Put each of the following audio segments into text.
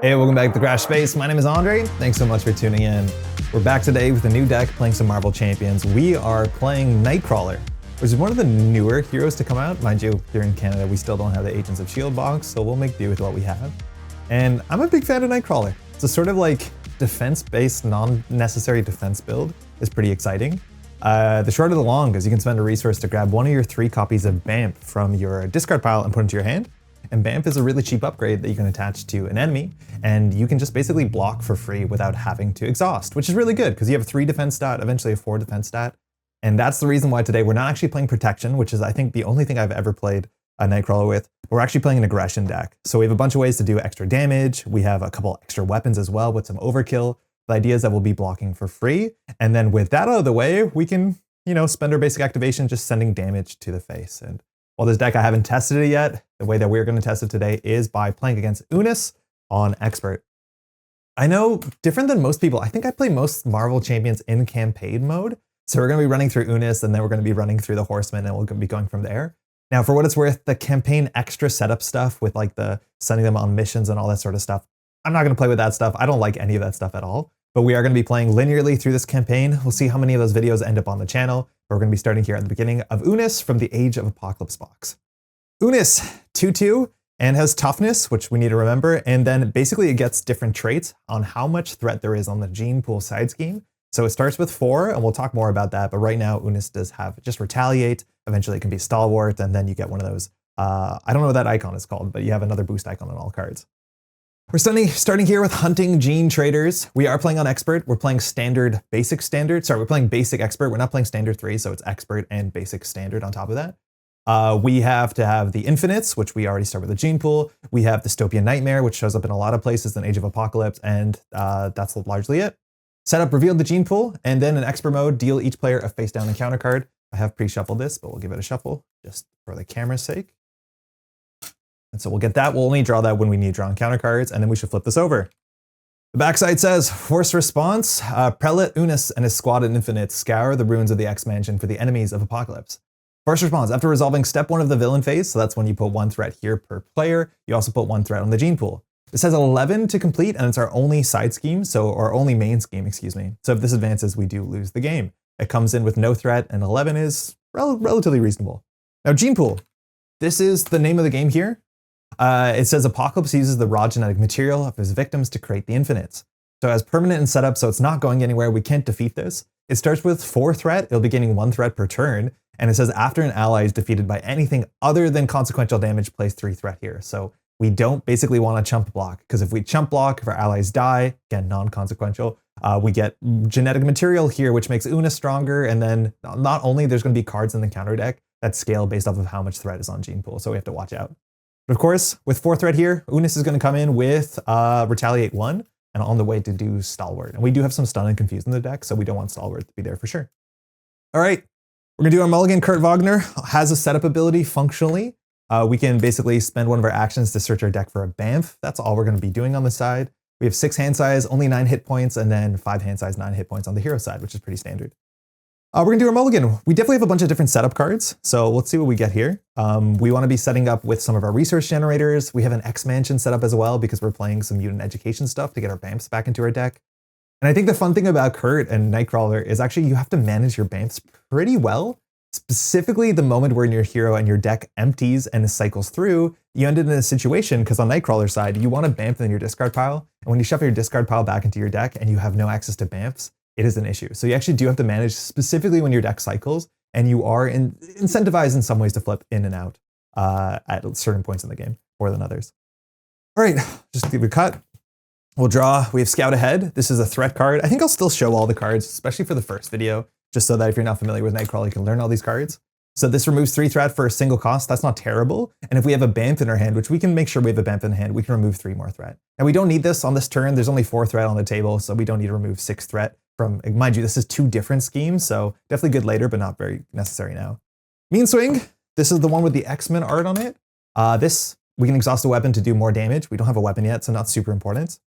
Hey, welcome back to Crash Space. My name is Andre. Thanks so much for tuning in. We're back today with a new deck playing some Marvel Champions. We are playing Nightcrawler, which is one of the newer heroes to come out. Mind you, here in Canada, we still don't have the Agents of S.H.I.E.L.D. box, so we'll make do with what we have. And I'm a big fan of Nightcrawler. It's a sort of like defense-based, non-necessary defense build. It's pretty exciting. The short of the long is you can spend a resource to grab one of your 3 copies of Bamf from your discard pile and put into your hand. And Bamf is a really cheap upgrade that you can attach to an enemy, and you can just basically block for free without having to exhaust, which is really good because you have a 3 defense stat, eventually a 4 defense stat. And that's the reason why today we're not actually playing protection, which is I think the only thing I've ever played a Nightcrawler with. We're actually playing an aggression deck. So we have a bunch of ways to do extra damage. We have a couple extra weapons as well with some overkill. The idea is that we'll be blocking for free. And then with that out of the way, we can, spend our basic activation just sending damage to the face. And while this deck, I haven't tested it yet, the way that we're going to test it today is by playing against Unus on Expert. I know, different than most people, I think I play most Marvel Champions in campaign mode. So we're going to be running through Unus, and then we're going to be running through the Horsemen, and we'll be going from there. Now, for what it's worth, the campaign extra setup stuff with like the sending them on missions and all that sort of stuff, I'm not going to play with that stuff. I don't like any of that stuff at all. But we are going to be playing linearly through this campaign. We'll see how many of those videos end up on the channel. We're going to be starting here at the beginning of Unus from the Age of Apocalypse box. Unus, 2/2, and has toughness, which we need to remember. And then basically it gets different traits on how much threat there is on the gene pool side scheme. So it starts with 4, and we'll talk more about that. But right now, Unus does have just retaliate. Eventually it can be stalwart, and then you get one of those, I don't know what that icon is called, but you have another boost icon on all cards. We're starting here with hunting gene traders. We are playing on expert. We're playing standard, basic standard. Sorry, we're playing basic expert. We're not playing standard 3, so it's expert and basic standard on top of that. We have to have the infinites, which we already start with the gene pool. We have dystopian nightmare, which shows up in a lot of places in Age of Apocalypse, and that's largely it. Setup, reveal the gene pool, and then in expert mode, deal each player a face down encounter card. I have pre-shuffled this, but we'll give it a shuffle just for the camera's sake. And so we'll get that. We'll only draw that when we need draw encounter cards, and then we should flip this over. The backside says, force response, Prelate Unus and his squad at Infinite scour the ruins of the X-Mansion for the enemies of Apocalypse. First response, after resolving step 1 of the villain phase, so that's when you put 1 threat here per player, you also put 1 threat on the gene pool. This has 11 to complete, and it's our only side scheme, or only main scheme, excuse me. So if this advances, we do lose the game. It comes in with no threat, and 11 is relatively reasonable. Now, gene pool. This is the name of the game here. It says Apocalypse uses the raw genetic material of his victims to create the infinites. So as permanent in setup, so it's not going anywhere, we can't defeat this. It starts with 4 threat, it'll be gaining 1 threat per turn, and it says after an ally is defeated by anything other than consequential damage, place 3 threat here. So we don't basically want to chump block, because if we chump block, if our allies die, again, non-consequential, we get genetic material here, which makes Una stronger, and then not only there's going to be cards in the counter deck that scale based off of how much threat is on gene pool, so we have to watch out. But of course, with 4 threat here, Unus is going to come in with Retaliate 1, and on the way to do Stalwart. And we do have some Stun and Confuse in the deck, so we don't want Stalwart to be there for sure. All right, we're going to do our mulligan. Kurt Wagner has a setup ability functionally. We can basically spend one of our actions to search our deck for a Bamf. That's all we're going to be doing on the side. We have 6 hand size, only 9 hit points, and then 5 hand size, 9 hit points on the hero side, which is pretty standard. We're going to do our mulligan. We definitely have a bunch of different setup cards, so let's see what we get here. We want to be setting up with some of our resource generators. We have an X-Mansion set up as well because we're playing some mutant education stuff to get our Bamfs back into our deck. And I think the fun thing about Kurt and Nightcrawler is actually you have to manage your Bamfs pretty well. Specifically, the moment where your hero and your deck empties and cycles through, you end up in a situation, because on Nightcrawler's side, you want a Bamf in your discard pile, and when you shuffle your discard pile back into your deck and you have no access to Bamfs, it is an issue. So you actually do have to manage specifically when your deck cycles, and you are incentivized in some ways to flip in and out at certain points in the game more than others. All right, just give it a cut. We'll draw. We have Scout Ahead. This is a threat card. I think I'll still show all the cards, especially for the first video, just so that if you're not familiar with Nightcrawler, you can learn all these cards. So this removes 3 threat for a single cost. That's not terrible. And if we have a Bamf in our hand, which we can make sure we have a Bamf in hand, we can remove 3 more threat. And we don't need this on this turn. There's only 4 threat on the table, so we don't need to remove 6 threat from, mind you, this is 2 different schemes, so definitely good later, but not very necessary now. Mean Swing. This is the one with the X-Men art on it. This, we can exhaust a weapon to do more damage. We don't have a weapon yet, so not super important.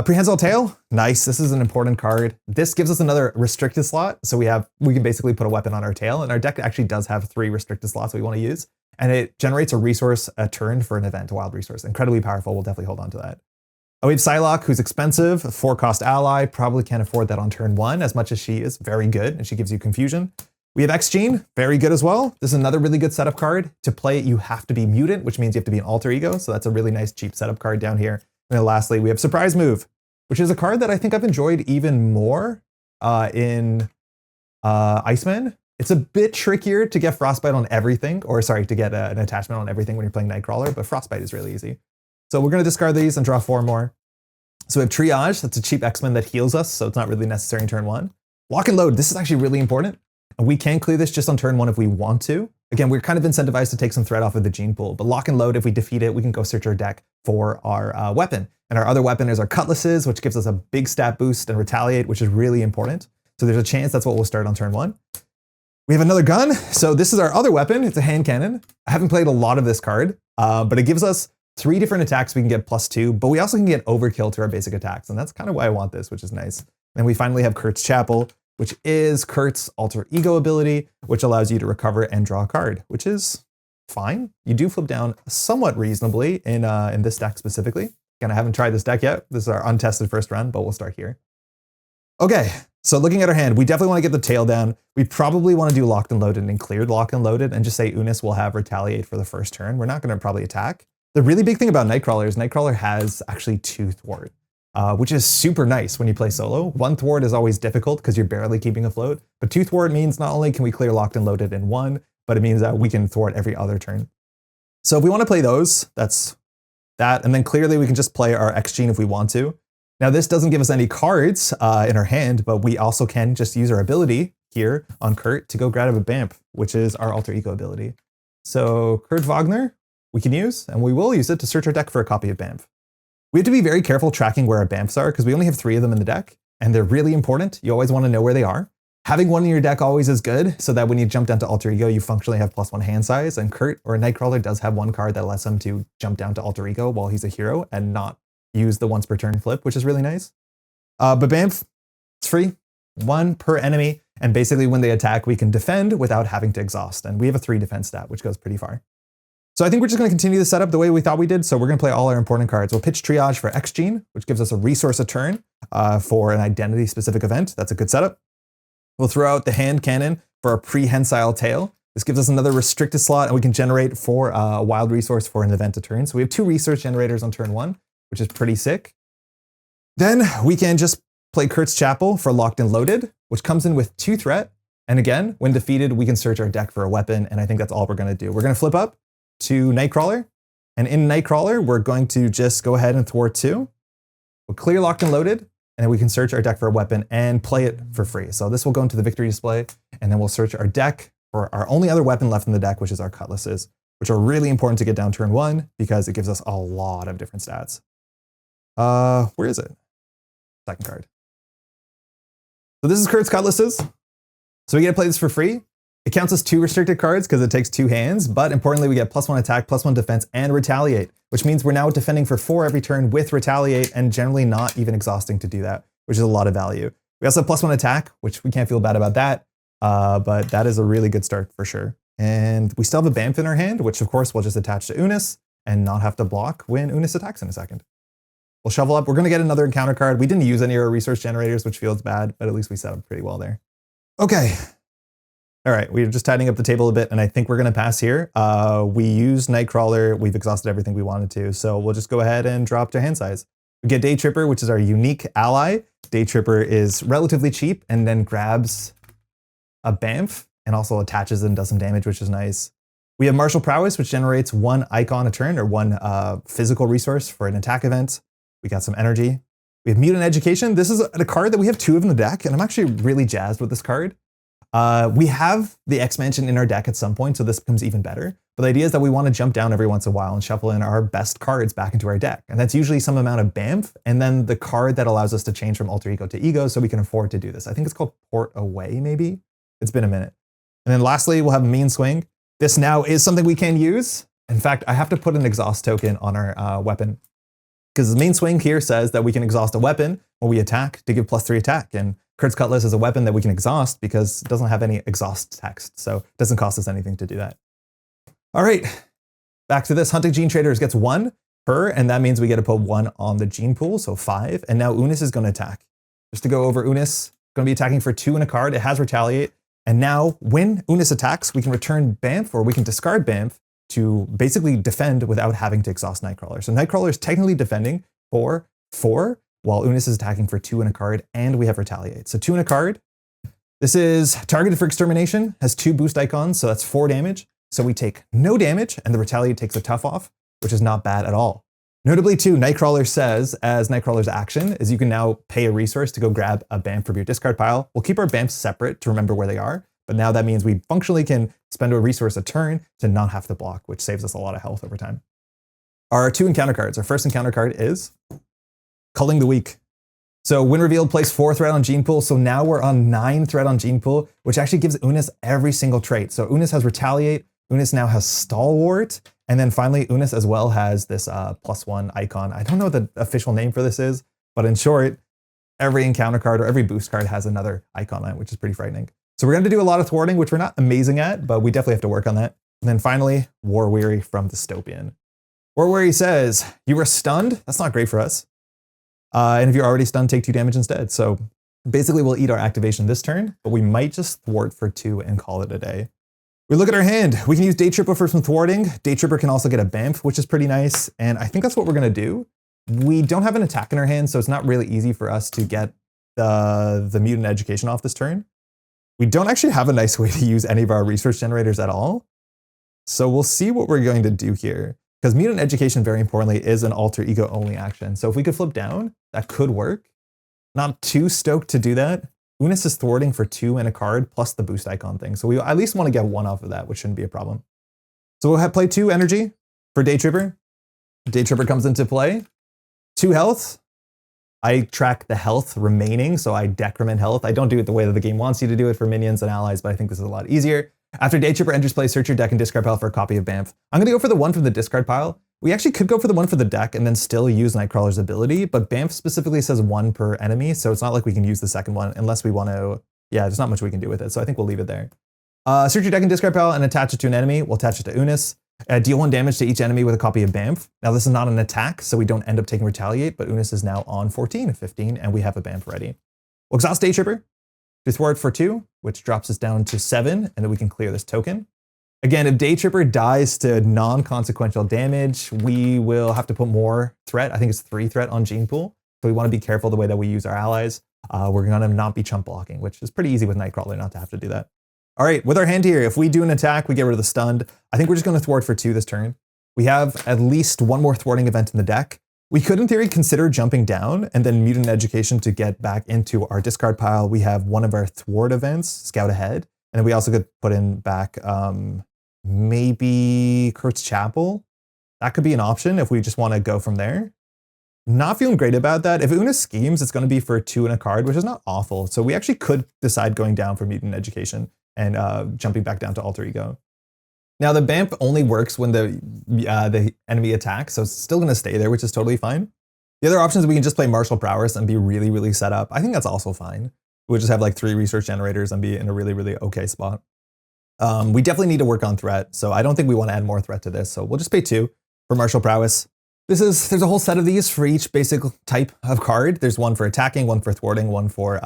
Prehensile Tail, nice. This is an important card. This gives us another restricted slot. So we can basically put a weapon on our tail, and our deck actually does have 3 restricted slots we want to use. And it generates a resource a turn for an event, a wild resource. Incredibly powerful. We'll definitely hold on to that. We have Psylocke, who's expensive, a 4-cost ally, probably can't afford that on turn 1 as much as she is very good and she gives you confusion. We have X-Gene, very good as well. This is another really good setup card. To play it, you have to be mutant, which means you have to be an alter ego. So that's a really nice cheap setup card down here. And then lastly, we have Surprise Move, which is a card that I think I've enjoyed even more in Iceman. It's a bit trickier to get Frostbite on everything, or sorry, to get an attachment on everything when you're playing Nightcrawler, but Frostbite is really easy. So we're going to discard these and draw 4 more. So we have Triage, that's a cheap X-Men that heals us, so it's not really necessary in turn 1. Lock and Load, this is actually really important. And we can clear this just on turn 1 if we want to. Again, we're kind of incentivized to take some threat off of the gene pool, but Lock and Load, if we defeat it, we can go search our deck for our weapon. And our other weapon is our Cutlasses, which gives us a big stat boost, and Retaliate, which is really important. So there's a chance that's what we'll start on turn 1. We have another gun. So this is our other weapon. It's a hand cannon. I haven't played a lot of this card, but it gives us 3 different attacks we can get +2, but we also can get overkill to our basic attacks. And that's kind of why I want this, which is nice. And we finally have Kurt's Chapel, which is Kurt's alter ego ability, which allows you to recover and draw a card, which is fine. You do flip down somewhat reasonably in this deck specifically. Again, I haven't tried this deck yet. This is our untested first run, but we'll start here. Okay, so looking at our hand, we definitely want to get the tail down. We probably want to do Locked and Loaded and cleared Locked and Loaded and just say Unus will have Retaliate for the first turn. We're not going to probably attack. The really big thing about Nightcrawler is Nightcrawler has actually 2 thwart, which is super nice when you play solo. 1 thwart is always difficult because you're barely keeping afloat, but 2 thwart means not only can we clear Locked and Loaded in 1, but it means that we can thwart every other turn. So if we want to play those, that's that. And then clearly we can just play our X-Gene if we want to. Now this doesn't give us any cards in our hand, but we also can just use our ability here on Kurt to go grab a Bamf, which is our alter ego ability. So Kurt Wagner, we can use, and we will use it to search our deck for a copy of Bamf. We have to be very careful tracking where our Bamfs are because we only have 3 of them in the deck, and they're really important. You always want to know where they are. Having 1 in your deck always is good, so that when you jump down to alter ego, you functionally have +1 hand size, and Kurt or Nightcrawler does have 1 card that lets him to jump down to alter ego while he's a hero and not use the once per turn flip, which is really nice. But Bamf, it's free, 1 per enemy, and basically when they attack, we can defend without having to exhaust, and we have a 3 defense stat, which goes pretty far. So I think we're just going to continue the setup the way we thought we did. So we're going to play all our important cards. We'll pitch Triage for X-Gene, which gives us a resource a turn for an identity-specific event. That's a good setup. We'll throw out the hand cannon for a prehensile tail. This gives us another restricted slot, and we can generate for a wild resource for an event a turn. So we have 2 resource generators on turn 1, which is pretty sick. Then we can just play Kurt's Chapel for Locked and Loaded, which comes in with 2 threat. And again, when defeated, we can search our deck for a weapon, and I think that's all we're going to do. We're going to flip up to Nightcrawler, and in Nightcrawler, we're going to just go ahead and thwart 2. We'll clear Locked and Loaded, and then we can search our deck for a weapon and play it for free. So this will go into the victory display, and then we'll search our deck for our only other weapon left in the deck, which is our Cutlasses, which are really important to get down turn 1 because it gives us a lot of different stats. Where is it? Second card. So this is Kurt's Cutlasses. So we get to play this for free. It counts as 2 restricted cards because it takes 2 hands, but importantly, we get +1 attack, +1 defense, and Retaliate, which means we're now defending for 4 every turn with Retaliate and generally not even exhausting to do that, which is a lot of value. We also have +1 attack, which we can't feel bad about that, but that is a really good start for sure. And we still have a Bamf in our hand, which of course we'll just attach to Unus and not have to block when Unus attacks in a second. We'll shovel up. We're going to get another encounter card. We didn't use any of our resource generators, which feels bad, but at least we set up pretty well there. Okay. All right, we're just tidying up the table a bit, and I think we're going to pass here. We used Nightcrawler. We've exhausted everything we wanted to, so we'll just go ahead and drop to hand size. We get Day Tripper, which is our unique ally. Day Tripper is relatively cheap and then grabs a Bamf and also attaches and does some damage, which is nice. We have Martial Prowess, which generates 1 icon a turn or 1 physical resource for an attack event. We got some energy. We have Mutant Education. This is a card that we have 2 of in the deck, and I'm actually really jazzed with this card. We have the X-Mansion in our deck at some point, so this becomes even better. But the idea is that we want to jump down every once in a while and shuffle in our best cards back into our deck. And that's usually some amount of Bamf, and then the card that allows us to change from alter ego to ego so we can afford to do this. I think it's called Port Away, maybe? It's been a minute. And then lastly, we'll have Mean Swing. This now is something we can use. In fact, I have to put an exhaust token on our weapon, because the Mean Swing here says that we can exhaust a weapon when we attack to give +3 attack. And Kurt's Cutlass is a weapon that we can exhaust because it doesn't have any exhaust text, so it doesn't cost us anything to do that. All right, back to this. Hunting Gene Traders gets 1. per, and that means we get to put 1 on the gene pool, so 5. And now Unus is going to attack. Just to go over Unus, going to be attacking for 2 and a card. It has retaliate. And now when Unus attacks, we can return Bamf, or we can discard Bamf to basically defend without having to exhaust Nightcrawler. So Nightcrawler is technically defending for 4, while Unus is attacking for 2 and a card, and we have retaliate. So 2 and a card. This is targeted for extermination, has 2 boost icons, so that's 4 damage. So we take no damage, and the retaliate takes a tough off, which is not bad at all. Notably too, Nightcrawler says, as Nightcrawler's action, is you can now pay a resource to go grab a Bamf from your discard pile. We'll keep our Bamfs separate to remember where they are, but now that means we functionally can spend a resource a turn to not have to block, which saves us a lot of health over time. Our 2 encounter cards. Our first encounter card is Culling the Weak. So when revealed, place 4 threat on gene pool. So now we're on 9 threat on gene pool, which actually gives Unus every single trait. So Unus has retaliate, Unus now has stalwart, and then finally Unus as well has this +1 icon. I don't know what the official name for this is, but in short, every encounter card or every boost card has another icon on it, which is pretty frightening. So we're going to do a lot of thwarting, which we're not amazing at, but we definitely have to work on that. And then finally, War Weary from Dystopian. War Weary says, you were stunned. That's not great for us. And if you're already stunned, take 2 damage instead. So basically we'll eat our activation this turn, but we might just thwart for 2 and call it a day. We look at our hand. We can use Day Tripper for some thwarting. Day Tripper can also get a Bamf, which is pretty nice. And I think that's what we're going to do. We don't have an attack in our hand, so it's not really easy for us to get the mutant education off this turn. We don't actually have a nice way to use any of our resource generators at all. So we'll see what we're going to do here. Because mutant education, very importantly, is an alter ego only action. So if we could flip down, that could work. Not too stoked to do that. Unus is thwarting for 2 and a card plus the boost icon thing. So we at least want to get 1 off of that, which shouldn't be a problem. So we'll play 2 energy for Day Tripper. Day Tripper comes into play. 2 health. I track the health remaining, so I decrement health. I don't do it the way that the game wants you to do it for minions and allies, but I think this is a lot easier. After Day Tripper enters play, search your deck and discard pile for a copy of Bamf. I'm going to go for the 1 from the discard pile. We actually could go for the 1 for the deck and then still use Nightcrawler's ability, but Bamf specifically says 1 per enemy, so it's not like we can use the second one unless we want to. Yeah, there's not much we can do with it, so I think we'll leave it there. Search your deck and discard pile and attach it to an enemy. We'll attach it to Unus. Deal 1 damage to each enemy with a copy of Bamf. Now this is not an attack, so we don't end up taking retaliate, but Unus is now on 14 of 15, and we have a Bamf ready. We'll exhaust Day Tripper to thwart for 2, which drops us down to 7, and then we can clear this token. Again, if Day Tripper dies to non-consequential damage, we will have to put more threat. I think it's 3 threat on gene pool. So we want to be careful the way that we use our allies. We're going to not be chump blocking, which is pretty easy with Nightcrawler not to have to do that. All right, with our hand here, if we do an attack, we get rid of the stunned. I think we're just going to thwart for 2 this turn. We have at least 1 more thwarting event in the deck. We could, in theory, consider jumping down and then mutant education to get back into our discard pile. We have 1 of our thwart events, Scout Ahead. And then we also could put in back maybe Kurt's Chapel. That could be an option if we just want to go from there. Not feeling great about that. If Unus schemes, it's going to be for 2 and a card, which is not awful. So we actually could decide going down for mutant education and jumping back down to alter ego. Now the Bamf only works when the enemy attacks, so it's still going to stay there, which is totally fine. The other option is we can just play martial prowess and be really, really set up. I think that's also fine. We'll just have like 3 research generators and be in a really, really okay spot. We definitely need to work on threat, so I don't think we want to add more threat to this. So we'll just pay 2 for martial prowess. There's a whole set of these for each basic type of card. There's 1 for attacking, 1 for thwarting, 1 for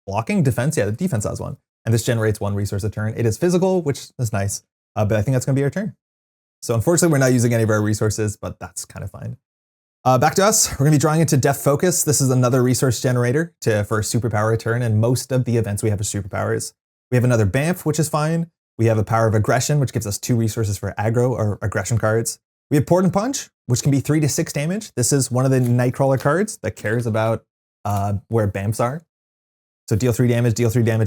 blocking, defense. Yeah, the defense has 1. And this generates 1 resource a turn. It is physical, which is nice, but I think that's going to be our turn. So unfortunately, we're not using any of our resources, but that's kind of fine. Back to us. We're going to be drawing into Def Focus. This is another resource generator for a superpower turn, and most of the events we have are superpowers. We have another Bamf, which is fine. We have a Power of Aggression, which gives us 2 resources for aggro or aggression cards. We have Port and Punch, which can be 3 to 6 damage. This is one of the Nightcrawler cards that cares about where Bamfs are. So deal 3 damage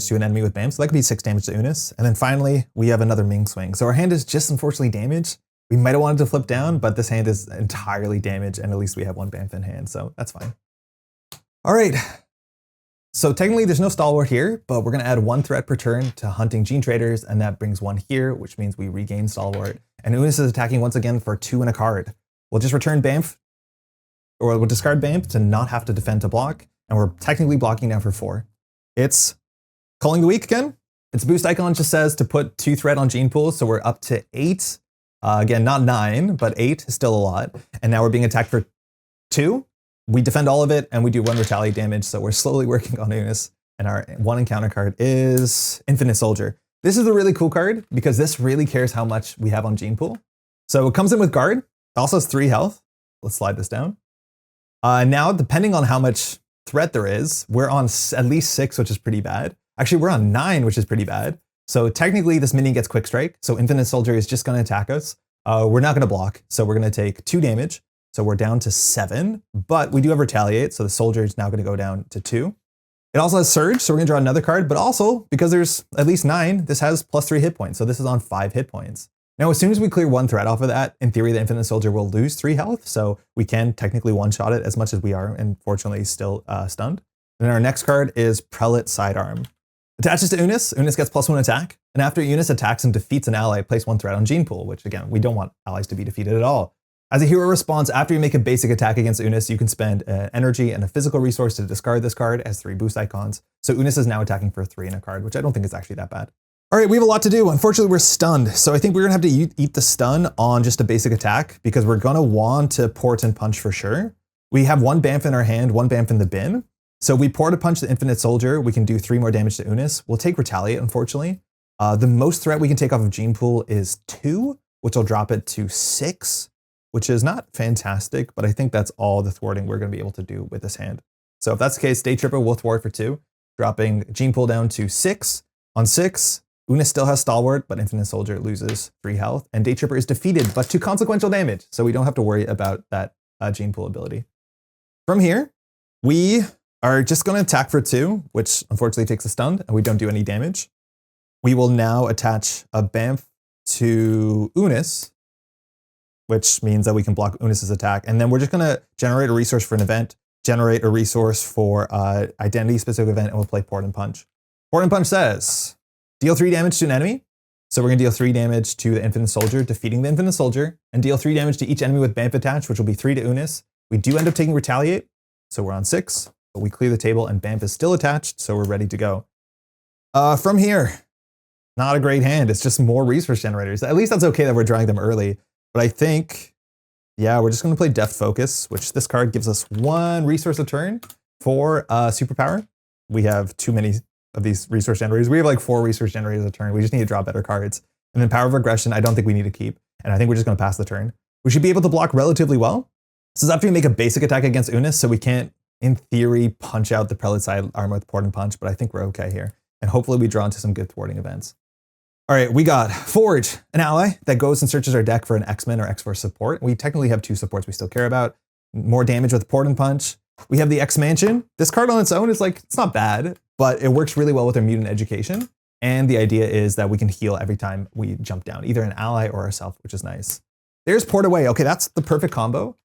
to an enemy with Bamf. So that could be 6 damage to Unus. And then finally, we have another Ming Swing. So our hand is just unfortunately damaged. We might have wanted to flip down, but this hand is entirely damaged, and at least we have 1 Bamf in hand, so that's fine. All right. So technically there's no stalwart here, but we're going to add 1 threat per turn to hunting gene traders, and that brings 1 here, which means we regain stalwart. And Unus is attacking once again for 2 and a card. We'll just return Bamf, or we'll discard Bamf to not have to defend to block, and we're technically blocking now for 4. It's Culling the Weak again. Its boost icon just says to put 2 threat on gene pool, so we're up to 8. Again, not 9, but 8 is still a lot. And now we're being attacked for 2. We defend all of it, and we do 1 retaliate damage, so we're slowly working on Unus. And our 1 encounter card is Infinite Soldier. This is a really cool card, because this really cares how much we have on Gene Pool. So it comes in with Guard. It also has 3 health. Let's slide this down. Now, depending on how much threat there is, we're on at least 6, which is pretty bad. Actually, we're on 9, which is pretty bad. So technically, this minion gets Quick Strike. So Infinite Soldier is just going to attack us. We're not going to block, so we're going to take 2 damage. So we're down to 7, but we do have Retaliate, so the Soldier is now going to go down to 2. It also has Surge, so we're going to draw another card, but also, because there's at least 9, this has +3 hit points, so this is on 5 hit points. Now, as soon as we clear 1 threat off of that, in theory, the Infinite Soldier will lose 3 health, so we can technically one-shot it as much as we are, and fortunately still stunned. And then our next card is Prelate Sidearm. Attaches to Unus. Unus gets +1 attack, and after Unus attacks and defeats an ally, place 1 threat on Gene Pool, which again, we don't want allies to be defeated at all. As a hero response, after you make a basic attack against Unus, you can spend energy and a physical resource to discard this card as 3 boost icons. So Unus is now attacking for 3 in a card, which I don't think is actually that bad. All right, we have a lot to do. Unfortunately, we're stunned. So I think we're gonna have to eat the stun on just a basic attack, because we're gonna want to port and punch for sure. We have 1 Bamf in our hand, 1 Bamf in the bin. So we port a punch the Infinite Soldier. We can do 3 more damage to Unus. We'll take Retaliate, unfortunately. The most threat we can take off of Gene Pool is 2, which will drop it to 6. Which is not fantastic, but I think that's all the thwarting we're going to be able to do with this hand. So if that's the case, Day Tripper will thwart for 2, dropping Gene Pool down to 6. On 6, Unus still has Stalwart, but Infinite Soldier loses 3 health, and Day Tripper is defeated, but to consequential damage, so we don't have to worry about that Gene Pool ability. From here, we are just going to attack for 2, which unfortunately takes a stun, and we don't do any damage. We will now attach a Bamf to Unus, which means that we can block Unus's attack. And then we're just gonna generate a resource for an event, generate a resource for identity-specific event, and we'll play Port and Punch. Port and Punch says, deal 3 damage to an enemy. So we're gonna deal 3 damage to the Infinite Soldier, defeating the Infinite Soldier, and deal 3 damage to each enemy with Bamf attached, which will be 3 to Unus. We do end up taking Retaliate, so we're on 6, but we clear the table and Bamf is still attached, so we're ready to go. From here, not a great hand. It's just more resource generators. At least that's okay that we're drawing them early. But I think, yeah, we're just going to play Deft Focus, which this card gives us 1 resource a turn for superpower. We have too many of these resource generators. We have like 4 resource generators a turn. We just need to draw better cards. And then Power of Aggression, I don't think we need to keep. And I think we're just going to pass the turn. We should be able to block relatively well. This is after you make a basic attack against Unus, so we can't, in theory, punch out the Prelate Sidearm with Port and Punch, but I think we're okay here. And hopefully we draw into some good thwarting events. All right, we got Forge, an ally that goes and searches our deck for an X-Men or X-Force support. We technically have 2 supports we still care about. More damage with Port and Punch. We have the X-Mansion. This card on its own is like, it's not bad, but it works really well with our Mutant Education. And the idea is that we can heal every time we jump down, either an ally or ourselves, which is nice. There's Port Away. Okay, that's the perfect combo.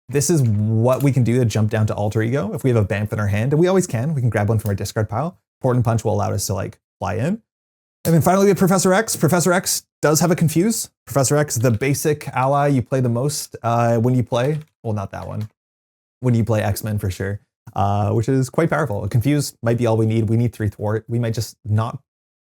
This is what we can do to jump down to Alter Ego. If we have a Bamf in our hand, and we always can, we can grab one from our discard pile. Port and Punch will allow us to like fly in. And then finally we have Professor X. Professor X does have a Confuse. Professor X, the basic ally you play the most when you play, well, not that one, when you play X-Men for sure, which is quite powerful. A Confuse might be all we need. We need 3 thwart. We might just not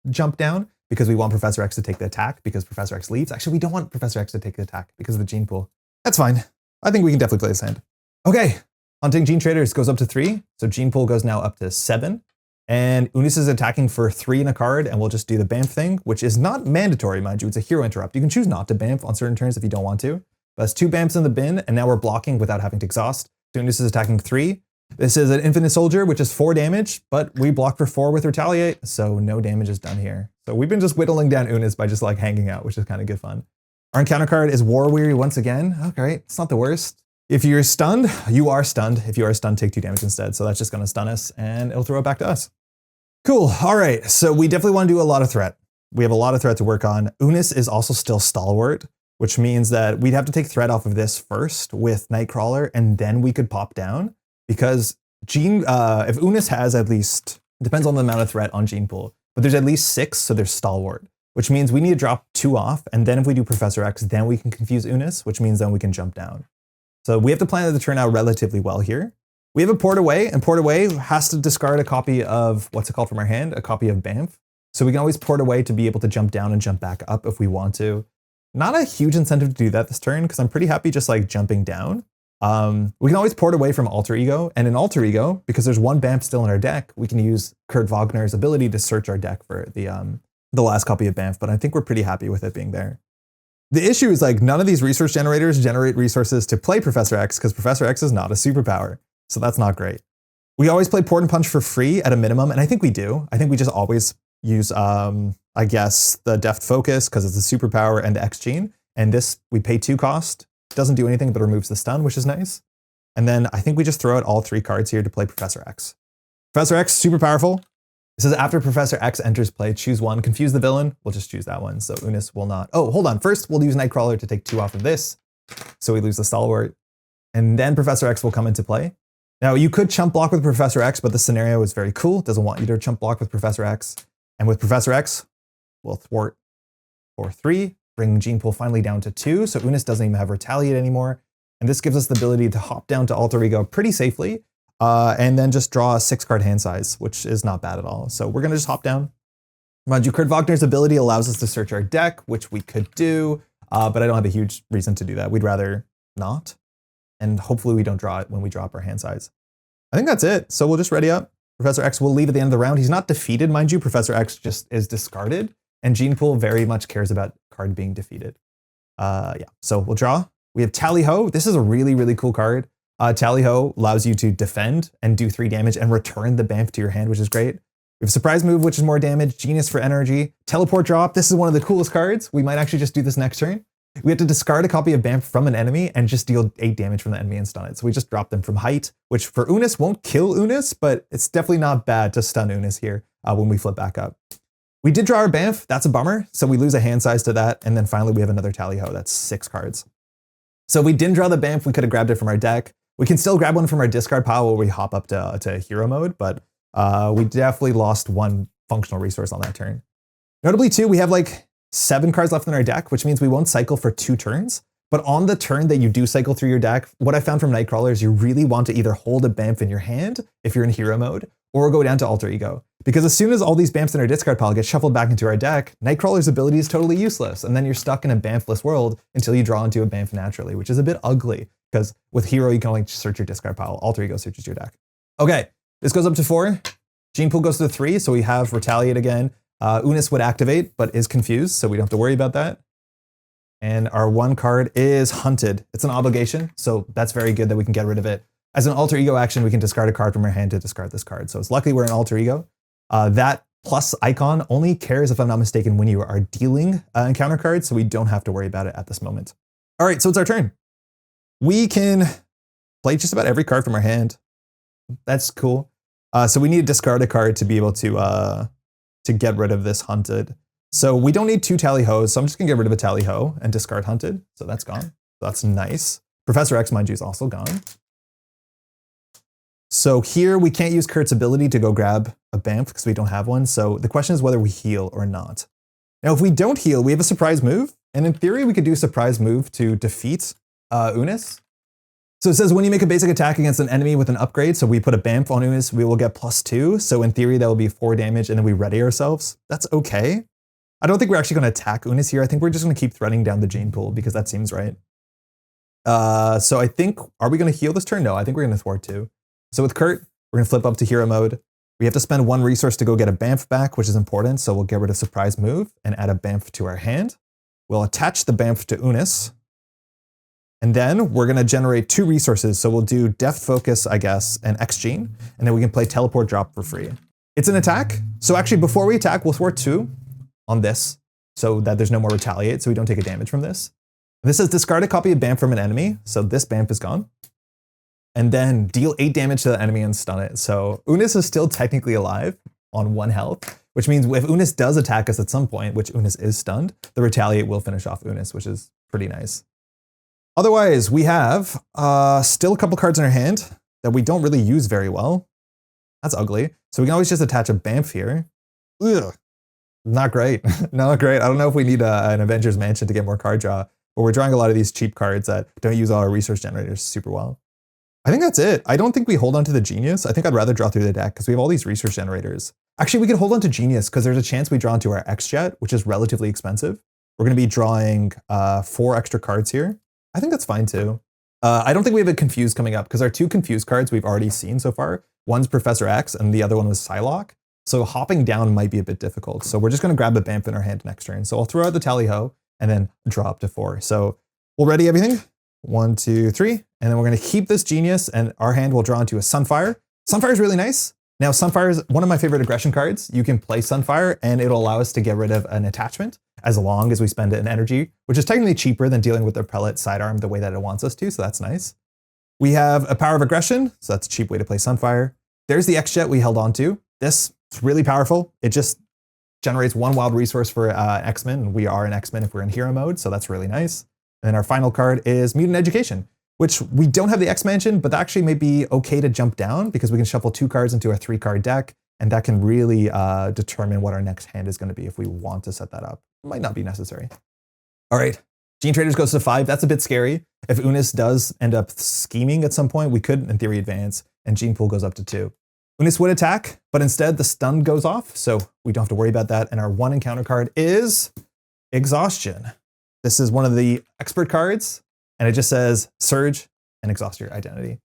jump down because we want Professor X to take the attack because Professor X leaves. Actually, we don't want Professor X to take the attack because of the Gene Pool. That's fine. I think we can definitely play this hand. Okay, Hunting Gene Traders goes up to 3. So Gene Pool goes now up to 7. And Unus is attacking for 3 in a card, and we'll just do the Bamf thing, which is not mandatory, mind you. It's a hero interrupt. You can choose not to Bamf on certain turns if you don't want to. But it's 2 Bamfs in the bin, and now we're blocking without having to exhaust. So Unus is attacking 3. This is an Infinite Soldier, which is 4 damage, but we block for 4 with Retaliate, so no damage is done here. So we've been just whittling down Unus by just like hanging out, which is kind of good fun. Our encounter card is War Weary once again. Okay, it's not the worst. If you're stunned, you are stunned. If you are stunned, take 2 damage instead. So that's just going to stun us, and it'll throw it back to us. Cool. All right. So we definitely want to do a lot of threat. We have a lot of threat to work on. Unus is also still Stalwart, which means that we'd have to take threat off of this first with Nightcrawler, and then we could pop down because if Unus has at least, depends on the amount of threat on Gene Pool, but there's at least 6, so there's Stalwart, which means we need to drop 2 off. And then if we do Professor X, then we can confuse Unus, which means then we can jump down. So we have to plan the turn out relatively well here. We have a Port Away, and Port Away has to discard a copy of, what's it called from our hand? A copy of Bamf. So we can always Port Away to be able to jump down and jump back up if we want to. Not a huge incentive to do that this turn because I'm pretty happy just like jumping down. We can always port away from Alter Ego, and in Alter Ego, because there's one Bamf still in our deck, we can use Kurt Wagner's ability to search our deck for the last copy of Bamf, but I think we're pretty happy with it being there. The issue is like none of these resource generators generate resources to play Professor X because Professor X is not a superpower, so that's not great. We always play Port and Punch for free at a minimum, and I think we do. I think we just always use, I guess, the Deft Focus because it's a superpower and the X Gene, and this we pay 2 cost. Doesn't do anything but removes the stun, which is nice. And then I think we just throw out all 3 cards here to play Professor X. Professor X, super powerful. It says after Professor X enters play, choose one, confuse the villain. We'll just choose that one, so Unus will not. Oh, hold on. First, we'll use Nightcrawler to take 2 off of this, so we lose the Stalwart. And then Professor X will come into play. Now, you could chump block with Professor X, but the scenario is very cool. It doesn't want you to chump block with Professor X. And with Professor X, we'll thwart for 3, bring Gene Pool finally down to 2, so Unus doesn't even have Retaliate anymore. And this gives us the ability to hop down to Alter Ego pretty safely, and then just draw a 6-card hand size, which is not bad at all. So we're gonna just hop down. Mind you, Kurt Wagner's ability allows us to search our deck, which we could do, but I don't have a huge reason to do that. We'd rather not. And hopefully we don't draw it when we drop our hand size. I think that's it. So we'll just ready up. Professor X will leave at the end of the round. He's not defeated, mind you. Professor X just is discarded. And Gene Pool very much cares about card being defeated. Yeah, so we'll draw. We have Tally Ho. This is a really, really cool card. Tally Ho allows you to defend and do 3 damage and return the Bamf to your hand, which is great. We have Surprise Move, which is more damage. Genius for energy. Teleport Drop. This is one of the coolest cards. We might actually just do this next turn. We have to discard a copy of Bamf from an enemy and just deal 8 damage from the enemy and stun it. So we just drop them from height, which for Unus won't kill Unus, but it's definitely not bad to stun Unus here when we flip back up. We did draw our Bamf. That's a bummer. So we lose a hand size to that. And then finally we have another Tally Ho. That's 6 cards. So we didn't draw the Bamf. We could have grabbed it from our deck. We can still grab one from our discard pile where we hop up to hero mode, but we definitely lost 1 functional resource on that turn. Notably too, we have like 7 cards left in our deck, which means we won't cycle for 2 turns. But on the turn that you do cycle through your deck, what I found from Nightcrawler is you really want to either hold a Bamf in your hand if you're in hero mode, or go down to Alter Ego. Because as soon as all these Bamfs in our discard pile get shuffled back into our deck, Nightcrawler's ability is totally useless, and then you're stuck in a Bamfless world until you draw into a Bamf naturally, which is a bit ugly, because with hero you can only search your discard pile, Alter Ego searches your deck. Okay, this goes up to 4. Gene Pool goes to 3, so we have Retaliate again. Unus would activate, but is confused, so we don't have to worry about that. And our 1 card is Hunted. It's an obligation, so that's very good that we can get rid of it. As an Alter Ego action, we can discard a card from our hand to discard this card. So it's lucky we're an Alter Ego. That plus icon only cares, if I'm not mistaken, when you are dealing encounter cards, so we don't have to worry about it at this moment. All right, so it's our turn. We can play just about every card from our hand. That's cool. So we need to discard a card to be able to get rid of this Hunted. So we don't need 2 Tally Ho's, so I'm just gonna get rid of a Tally Ho and discard Hunted. So that's gone. That's nice. Professor X, mind you, is also gone. So here we can't use Kurt's ability to go grab a Bamf because we don't have one. So the question is whether we heal or not. Now, if we don't heal, we have a surprise move. And in theory, we could do a surprise move to defeat Unus. So it says when you make a basic attack against an enemy with an upgrade, so we put a Bamf on Unus, we will get +2. So in theory, that will be 4 damage, and then we ready ourselves. That's okay. I don't think we're actually going to attack Unus here. I think we're just going to keep threading down the Gene Pool because that seems right. So I think, are we going to heal this turn? No, I think we're going to thwart too. So with Kurt, we're going to flip up to hero mode. We have to spend 1 resource to go get a Bamf back, which is important. So we'll get rid of surprise move and add a Bamf to our hand. We'll attach the Bamf to Unus. And then we're going to generate 2 resources. So we'll do Deft Focus, I guess, and X Gene. And then we can play Teleport Drop for free. It's an attack. So actually, before we attack, we'll thwart 2 on this so that there's no more retaliate, so we don't take a damage from this. This says discard a copy of Bamf from an enemy. So this Bamf is gone. And then deal 8 damage to the enemy and stun it. So Unus is still technically alive on 1 health, which means if Unus does attack us at some point, which Unus is stunned, the retaliate will finish off Unus, which is pretty nice. Otherwise, we have still a couple cards in our hand that we don't really use very well. That's ugly. So we can always just attach a Bamf here. Ugh. Not great. Not great. I don't know if we need an Avengers Mansion to get more card draw, but we're drawing a lot of these cheap cards that don't use all our resource generators super well. I think that's it. I don't think we hold on to the Genius. I think I'd rather draw through the deck because we have all these resource generators. Actually, we could hold on to Genius because there's a chance we draw into our X-Jet, which is relatively expensive. We're going to be drawing 4 extra cards here. I think that's fine too. I don't think we have a Confuse coming up because our 2 Confuse cards we've already seen so far. One's Professor X and the other one was Psylocke. So hopping down might be a bit difficult. So we're just going to grab a Bamf in our hand next turn. So I'll throw out the Tally-Ho and then draw up to 4. So we'll ready everything. 1, 2, 3. And then we're going to keep this Genius and our hand will draw into a Sunfire. Sunfire is really nice. Now Sunfire is one of my favorite aggression cards. You can play Sunfire and it'll allow us to get rid of an attachment as long as we spend it in energy, which is technically cheaper than dealing with the Prelate sidearm the way that it wants us to, so that's nice. We have a Power of Aggression, so that's a cheap way to play Sunfire. There's the X-Jet we held on to. This is really powerful. It just generates 1 wild resource for X-Men, and we are an X-Men if we're in hero mode, so that's really nice. And then our final card is Mutant Education, which we don't have the X-Mansion, but that actually may be okay to jump down because we can shuffle 2 cards into a 3-card deck, and that can really determine what our next hand is going to be if we want to set that up. Might not be necessary. All right, Gene Traders goes to 5. That's a bit scary. If Unus does end up scheming at some point, we could, in theory, advance, and Gene Pool goes up to 2. Unus would attack, but instead the stun goes off, so we don't have to worry about that. And our 1 encounter card is Exhaustion. This is one of the expert cards, and it just says Surge and exhaust your identity.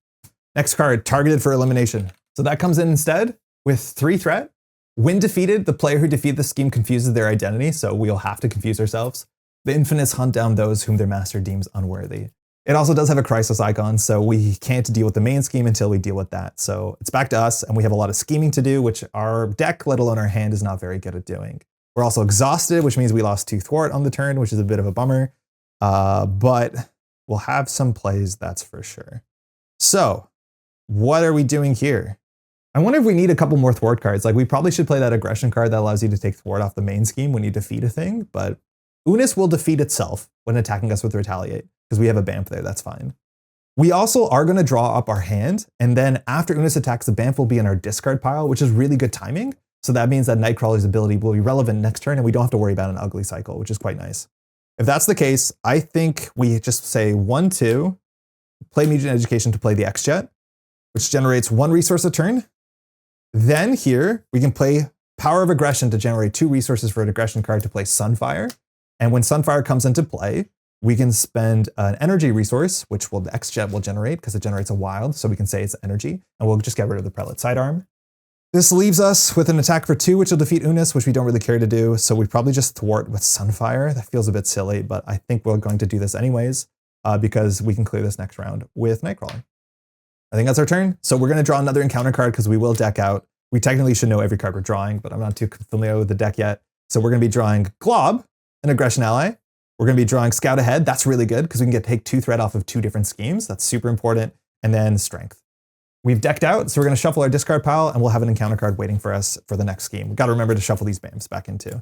Next card, Targeted for Elimination. So that comes in instead with 3 threat. When defeated, the player who defeated the scheme confuses their identity, so we'll have to confuse ourselves. The Infinites hunt down those whom their master deems unworthy. It also does have a crisis icon, so we can't deal with the main scheme until we deal with that. So it's back to us, and we have a lot of scheming to do, which our deck, let alone our hand, is not very good at doing. We're also exhausted, which means we lost 2 thwart on the turn, which is a bit of a bummer. But we'll have some plays, that's for sure. So what are we doing here? I wonder if we need a couple more thwart cards. Like we probably should play that aggression card that allows you to take thwart off the main scheme when you defeat a thing, but Unus will defeat itself when attacking us with Retaliate because we have a Bamf there, that's fine. We also are going to draw up our hand, and then after Unus attacks, the Bamf will be in our discard pile, which is really good timing. So that means that Nightcrawler's ability will be relevant next turn and we don't have to worry about an ugly cycle, which is quite nice. If that's the case, I think we just say 1, 2, play Mutant Education to play the X-Jet, which generates 1 resource a turn. Then here, we can play Power of Aggression to generate 2 resources for an aggression card to play Sunfire. And when Sunfire comes into play, we can spend an energy resource, which the X-Jet will generate because it generates a wild, so we can say it's energy, and we'll just get rid of the Prelate sidearm. This leaves us with an attack for 2, which will defeat Unus, which we don't really care to do, so we probably just thwart with Sunfire. That feels a bit silly, but I think we're going to do this anyways, because we can clear this next round with Nightcrawler. I think that's our turn. So we're going to draw another encounter card because we will deck out. We technically should know every card we're drawing, but I'm not too familiar with the deck yet. So we're going to be drawing Glob, an aggression ally. We're going to be drawing Scout Ahead. That's really good because we can take 2 threat off of 2 different schemes. That's super important. And then Strength. We've decked out, so we're going to shuffle our discard pile and we'll have an encounter card waiting for us for the next scheme. We've got to remember to shuffle these Bamfs back in too.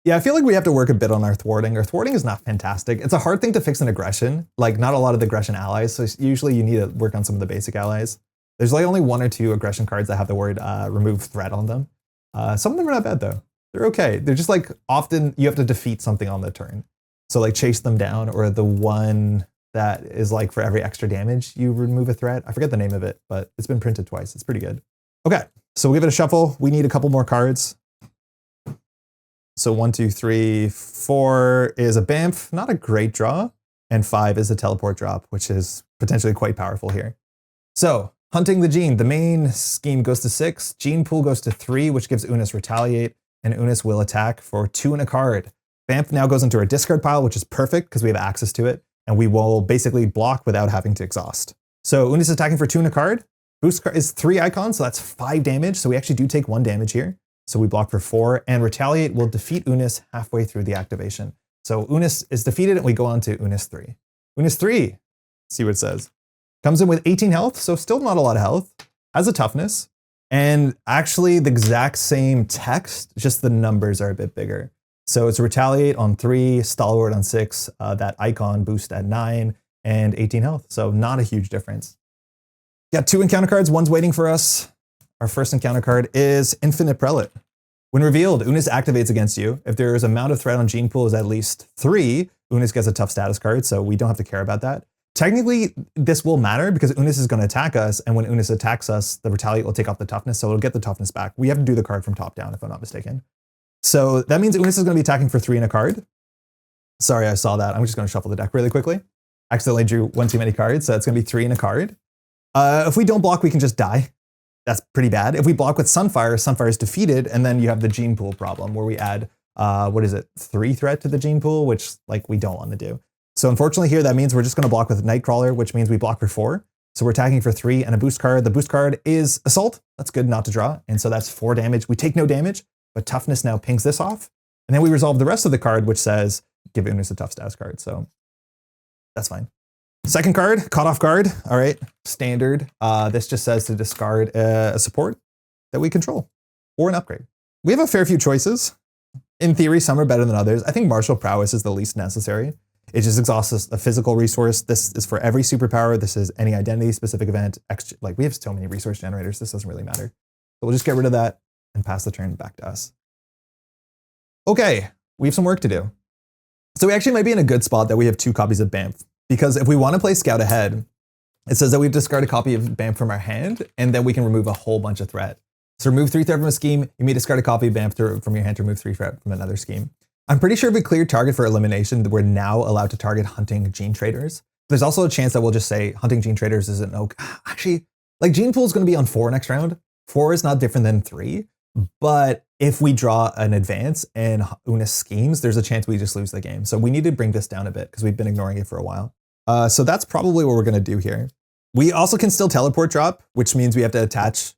Yeah, I feel like we have to work a bit on our thwarting. Our thwarting is not fantastic. It's a hard thing to fix in aggression. Like not a lot of the aggression allies, so usually you need to work on some of the basic allies. There's like only 1 or 2 aggression cards that have the word remove threat on them. Some of them are not bad though. They're okay. They're just like often you have to defeat something on the turn. So like chase them down, or the one that is like for every extra damage you remove a threat. I forget the name of it, but it's been printed twice. It's pretty good. Okay, so we'll give it a shuffle. We need a couple more cards. So 1, 2, 3, 4 is a Bamf, not a great draw, and 5 is a teleport drop, which is potentially quite powerful here. So hunting the Gene, the main scheme goes to 6, Gene Pool goes to 3, which gives Unus Retaliate, and Unus will attack for 2 and a card. Bamf now goes into our discard pile, which is perfect because we have access to it, and we will basically block without having to exhaust. So Unus is attacking for 2 and a card. Boost card is 3 icons, so that's 5 damage, so we actually do take 1 damage here. So we block for 4, and Retaliate will defeat Unus halfway through the activation. So Unus is defeated, and we go on to Unus 3. Unus 3, see what it says. Comes in with 18 health, so still not a lot of health. Has a toughness, and actually the exact same text, just the numbers are a bit bigger. So it's Retaliate on 3, Stalwart on 6, that icon boost at 9, and 18 health. So not a huge difference. Got 2 encounter cards, one's waiting for us. Our first encounter card is Infinite Prelate. When revealed, Unus activates against you. If there is amount of threat on Gene Pool is at least 3, Unus gets a tough status card, so we don't have to care about that. Technically, this will matter because Unus is going to attack us, and when Unus attacks us, the Retaliate will take off the toughness, so it'll get the toughness back. We have to do the card from top down, if I'm not mistaken. So that means Unus is going to be attacking for 3 and a card. Sorry, I saw that. I'm just going to shuffle the deck really quickly. Accidentally drew one too many cards, so it's going to be 3 in a card. If we don't block, we can just die. That's pretty bad. If we block with Sunfire, Sunfire is defeated, and then you have the gene pool problem where we add, 3 threat to the gene pool, which like we don't want to do. So unfortunately here, that means we're just going to block with Nightcrawler, which means we block for 4. So we're attacking for 3 and a boost card. The boost card is Assault. That's good not to draw. And so that's 4 damage. We take no damage, but Toughness now pings this off. And then we resolve the rest of the card, which says, give Unus a tough status card. So that's fine. Second card, Caught Off Guard. All right, standard. This just says to discard a support that we control or an upgrade. We have a fair few choices. In theory, some are better than others. I think Martial Prowess is the least necessary. It just exhausts a physical resource. This is for every superpower. This is any identity specific event. Like we have so many resource generators. This doesn't really matter. So we'll just get rid of that and pass the turn back to us. Okay, we have some work to do. So we actually might be in a good spot that we have 2 copies of Bamf, because if we want to play Scout Ahead, it says that we discard a copy of Bamf from our hand, and then we can remove a whole bunch of threat. So remove 3 threat from a scheme. You may discard a copy of Bamf from your hand to remove 3 threat from another scheme. I'm pretty sure if we clear target for elimination, we're now allowed to target hunting gene traders. There's also a chance that we'll just say hunting gene traders isn't okay. Actually, like gene pool is going to be on 4 next round. 4 is not different than 3, but if we draw an advance and Unus schemes, there's a chance we just lose the game. So we need to bring this down a bit because we've been ignoring it for a while. So that's probably what we're going to do here. We also can still teleport drop, which means we have to attach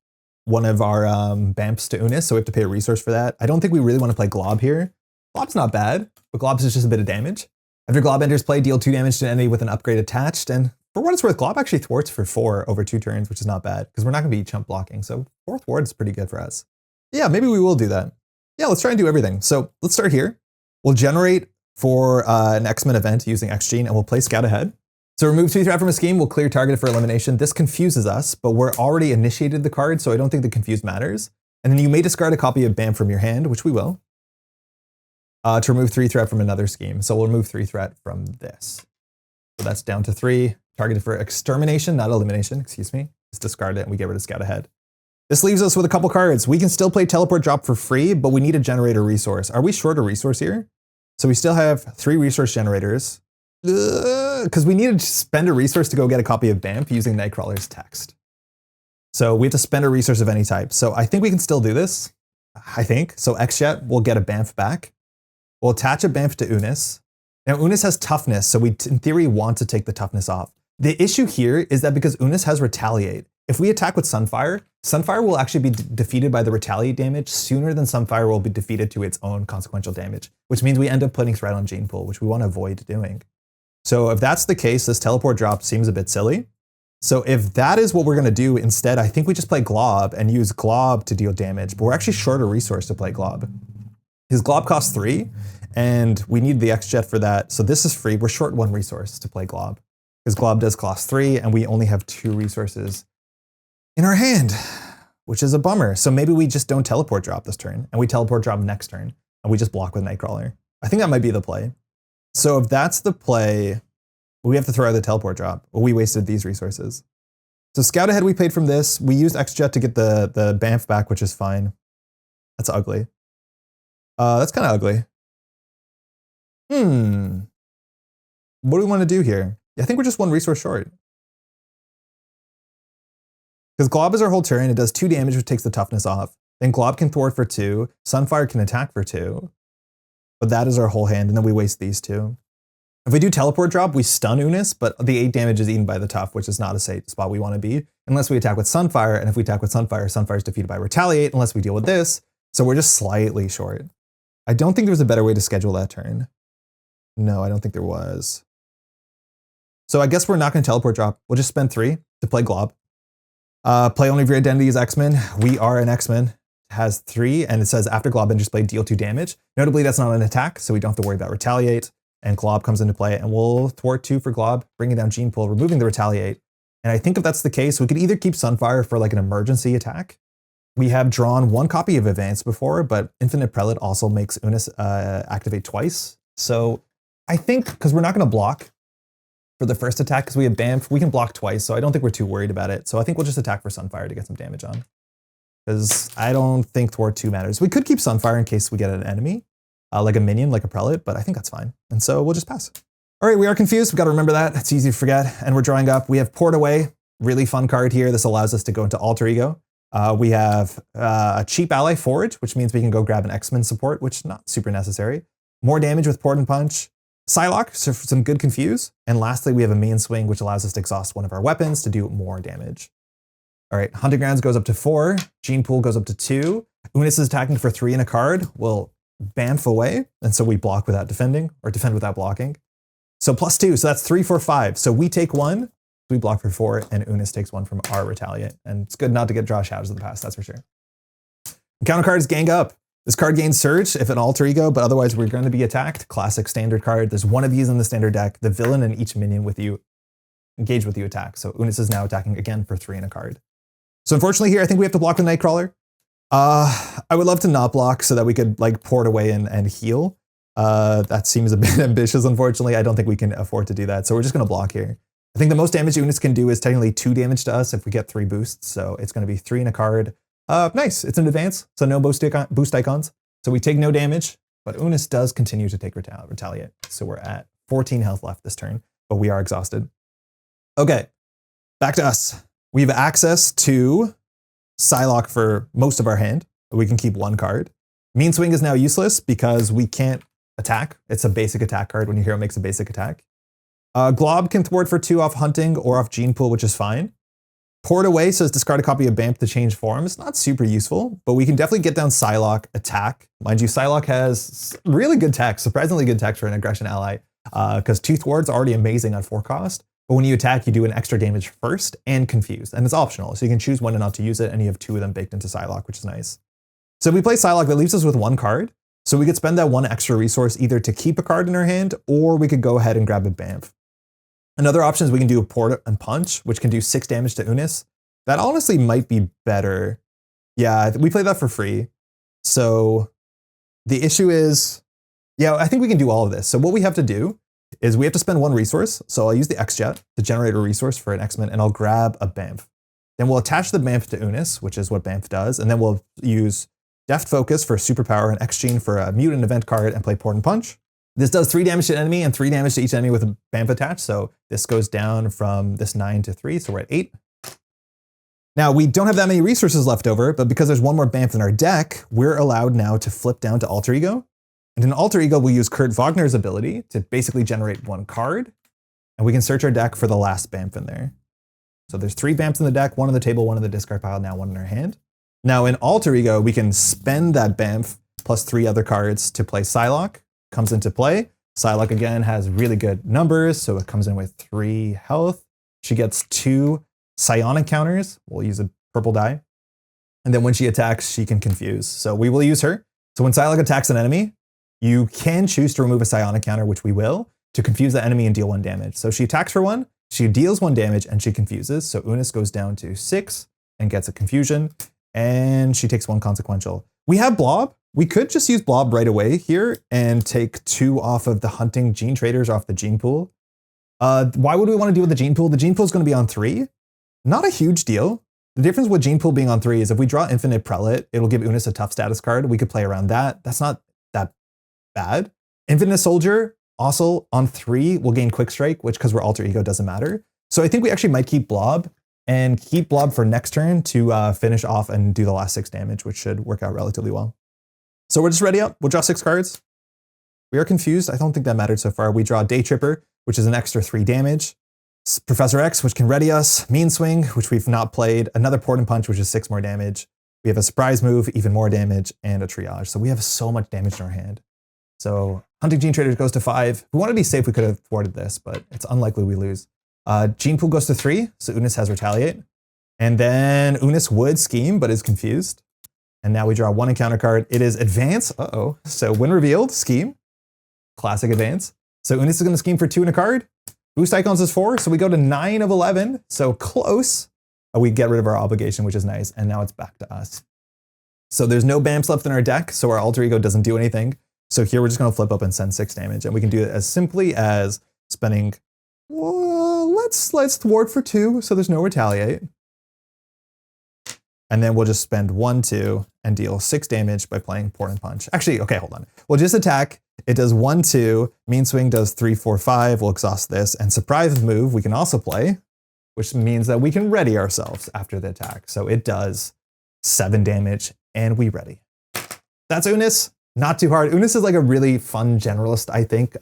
one of our Bamfs to Unus, so we have to pay a resource for that. I don't think we really want to play Glob here. Glob's not bad, but Glob's is just a bit of damage. After Glob enters play, deal 2 damage to an enemy with an upgrade attached, and for what it's worth, Glob actually thwarts for 4 over 2 turns, which is not bad, because we're not going to be chump blocking, so 4 thwart is pretty good for us. Yeah, maybe we will do that. Yeah, let's try and do everything. So let's start here. We'll generate for an X-Men event using X-Gene, and we'll play Scout Ahead. So remove 2 threat from a scheme, we'll clear target for elimination. This confuses us, but we're already initiated the card, so I don't think the confuse matters. And then you may discard a copy of Bamf from your hand, which we will, to remove 3 threat from another scheme. So we'll remove 3 threat from this. So that's down to 3, targeted for extermination, not elimination, excuse me. Just discard it and we get rid of Scout Ahead. This leaves us with a couple cards. We can still play Teleport Drop for free, but we need to generate a resource. Are we short a resource here? So we still have 3 resource generators. Because we need to spend a resource to go get a copy of Bamf using Nightcrawler's text. So we have to spend a resource of any type. So I think we can still do this. I think. So X-Jet will get a Bamf back. We'll attach a Bamf to Unus. Now Unus has toughness, so we in theory want to take the toughness off. The issue here is that because Unus has retaliate, if we attack with Sunfire, Sunfire will actually be defeated by the retaliate damage sooner than Sunfire will be defeated to its own consequential damage, which means we end up putting threat on Gene Pool, which we want to avoid doing. So if that's the case, this teleport drop seems a bit silly. So if that is what we're going to do instead, I think we just play Glob and use Glob to deal damage, but we're actually short a resource to play Glob. His Glob costs 3, and we need the X-Jet for that. So this is free. We're short 1 resource to play Glob, because Glob does cost 3, and we only have 2 resources in our hand, which is a bummer. So maybe we just don't teleport drop this turn, and we teleport drop next turn, and we just block with Nightcrawler. I think that might be the play. So if that's the play, we have to throw out the teleport drop. Well, we wasted these resources. So Scout Ahead we paid from this. We used X-Jet to get the Bamf back, which is fine. That's ugly. That's kind of ugly. What do we want to do here? I think we're just 1 resource short. Because Glob is our whole turn. It does 2 damage, which takes the toughness off. Then Glob can thwart for 2. Sunfire can attack for 2. But that is our whole hand, and then we waste these 2. If we do teleport drop, we stun Unus, but the 8 damage is eaten by the tough, which is not a safe spot we want to be, unless we attack with Sunfire, and if we attack with Sunfire, Sunfire is defeated by retaliate, unless we deal with this, so we're just slightly short. I don't think there was a better way to schedule that turn. No, I don't think there was. So I guess we're not going to teleport drop. We'll just spend 3 to play Glob. Play only if your identity is X-Men. We are an X-Men. Has 3, and it says after Glob enters play, deal 2 damage. Notably, that's not an attack, so we don't have to worry about retaliate. And Glob comes into play, and we'll thwart 2 for Glob, bringing down Gene Pool, removing the retaliate. And I think if that's the case, we could either keep Sunfire for like an emergency attack. We have drawn 1 copy of Advance before, but Infinite Prelate also makes Unus activate twice. So I think, because we're not going to block for the first attack, because we have Bamf, we can block twice, so I don't think we're too worried about it. So I think we'll just attack for Sunfire to get some damage on. Because I don't think thwart 2 matters. We could keep Sunfire in case we get an enemy, like a minion, like a prelate, but I think that's fine. And so we'll just pass. All right, we are confused. We've got to remember that. It's easy to forget. And we're drawing up. We have Poured Away, really fun card here. This allows us to go into Alter Ego. We have a cheap ally, Forage, which means we can go grab an X-Men support, which is not super necessary. More damage with Port and Punch. Psylocke, so for some good confuse. And lastly, we have a main swing, which allows us to exhaust one of our weapons to do more damage. All right, Hunting Grounds goes up to 4. Gene Pool goes up to 2. Unus is attacking for 3 and a card. We'll Bamf away, and so we block without defending, or defend without blocking. So +2, so that's 3, 4, 5. So we take 1, we block for 4, and Unus takes 1 from our Retaliate. And it's good not to get draw Shadows of the Past, that's for sure. Counter card is Gang Up. This card gains Surge if an Alter Ego, but otherwise we're going to be attacked. Classic standard card. There's one of these in the standard deck. The villain and each minion with you engage with you attack. So Unus is now attacking again for 3 and a card. So unfortunately here, I think we have to block the Nightcrawler. I would love to not block so that we could like Pour It Away and heal. That seems a bit ambitious, unfortunately. I don't think we can afford to do that. So we're just going to block here. I think the most damage Unus can do is technically 2 damage to us if we get 3 boosts. So it's going to be 3 and a card. Nice, it's an advance, so no boost icons. So we take no damage, but Unus does continue to take Retaliate. So we're at 14 health left this turn, but we are exhausted. Okay, back to us. We have access to Psylocke for most of our hand. We can keep 1 card. Mean Swing is now useless because we can't attack. It's a basic attack card when your hero makes a basic attack. Glob can thwart for 2 off Hunting or off Gene Pool, which is fine. Poured Away says discard a copy of Bamf to change forms. Not super useful, but we can definitely get down Psylocke, attack. Mind you, Psylocke has really good tech, surprisingly good tech for an aggression ally, because 2 thwart's already amazing on 4 cost. But when you attack, you do an extra damage first and confuse, and it's optional. So you can choose when and not to use it, and you have 2 of them baked into Psylocke, which is nice. So if we play Psylocke, that leaves us with 1 card. So we could spend that 1 extra resource either to keep a card in our hand, or we could go ahead and grab a Bamf. Another option is we can do a Port and Punch, which can do 6 damage to Unus. That honestly might be better. Yeah, we play that for free. So the issue is, yeah, I think we can do all of this. So what we have to do is we have to spend 1 resource. So I'll use the X-Jet to generate a resource for an X-Men, and I'll grab a Bamf. Then we'll attach the Bamf to Unus, which is what Bamf does, and then we'll use Deft Focus for superpower and X-Gene for a mutant event card and play Port and Punch. This does 3 damage to an enemy and 3 damage to each enemy with a Bamf attached. So this goes down from this 9 to 3, so we're at 8. Now, we don't have that many resources left over, but because there's 1 more Bamf in our deck, we're allowed now to flip down to Alter Ego. And in Alter Ego, we'll use Kurt Wagner's ability to basically generate 1 card, and we can search our deck for the last Bamf in there. So there's 3 Bamfs in the deck, 1 on the table, 1 in the discard pile, now 1 in our hand. Now in Alter Ego, we can spend that Bamf plus 3 other cards to play Psylocke. Comes into play. Psylocke again has really good numbers, so it comes in with 3 health. She gets 2 psionic counters. We'll use a purple die. And then when she attacks, she can confuse. So we will use her. So when Psylocke attacks an enemy, you can choose to remove a psionic counter, which we will, to confuse the enemy and deal 1 damage. So she attacks for 1, she deals 1 damage, and she confuses. So Unus goes down to 6 and gets a confusion, and she takes 1 consequential. We have Blob. We could just use Blob right away here and take 2 off of the Hunting Gene Traders off the Gene Pool. Why would we want to deal with the Gene Pool? The Gene Pool is going to be on 3. Not a huge deal. The difference with Gene Pool being on 3 is if we draw Infinite Prelate, it'll give Unus a tough status card. We could play around that. That's not that bad. Infinite Soldier, also on 3, will gain Quick Strike, which because we're Alter Ego doesn't matter. So I think we actually might keep Blob and keep Blob for next turn to finish off and do the last 6 damage, which should work out relatively well. So we're just ready up. We'll draw 6 cards. We are confused. I don't think that mattered so far. We draw Day Tripper, which is an extra 3 damage. Professor X, which can ready us. Mean Swing, which we've not played. Another Port and Punch, which is 6 more damage. We have a Surprise Move, even more damage, and a Triage. So we have so much damage in our hand. So Hunting Gene Traders goes to 5. If we want to be safe, we could have thwarted this, but it's unlikely we lose. Gene Pool goes to 3, so Unus has Retaliate. And then Unus would scheme, but is confused. And now we draw 1 encounter card. It is Advance. So when revealed, scheme. Classic Advance. So Unus is going to scheme for 2 and a card. Boost icons is 4, so we go to 9 of 11. So close. We get rid of our obligation, which is nice. And now it's back to us. So there's no Bamfs left in our deck, so our Alter Ego doesn't do anything. So here we're just going to flip up and send 6 damage. And we can do it as simply as spending, well, let's thwart for 2, so there's no Retaliate. and then we'll just spend 1, 2, and deal 6 damage by playing Port and Punch. Actually, okay, hold on. We'll just attack. It does 1, 2, Mean Swing does 3, 4, 5. We'll exhaust this, and Surprise Move we can also play, which means that we can ready ourselves after the attack. So it does 7 damage, and we ready. That's Unus. Not too hard. Unus is like a really fun generalist, I think,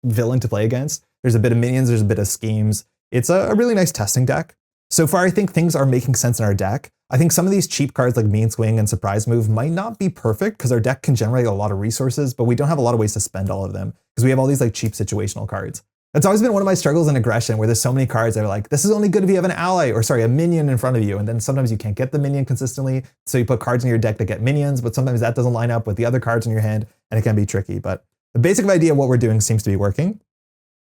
villain to play against. There's a bit of minions, there's a bit of schemes. It's a really nice testing deck. So far, I think things are making sense in our deck. I think some of these cheap cards like Mean Swing and Surprise Move might not be perfect because our deck can generate a lot of resources, but we don't have a lot of ways to spend all of them because we have all these like cheap situational cards. That's always been one of my struggles in aggression, where there's so many cards that are like, this is only good if you have an ally, or sorry, a minion in front of you. And then sometimes you can't get the minion consistently. So you put cards in your deck that get minions, but sometimes that doesn't line up with the other cards in your hand and it can be tricky. But the basic idea of what we're doing seems to be working.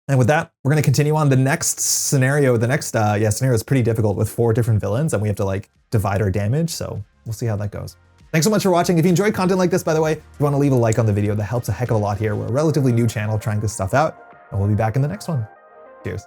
And with that, we're going to continue on the next scenario. The next scenario is pretty difficult with 4 different villains and we have to like divide our damage. So we'll see how that goes. Thanks so much for watching. If you enjoy content like this, by the way, if you want to leave a like on the video, that helps a heck of a lot here. We're a relatively new channel trying this stuff out, and we'll be back in the next one. Cheers.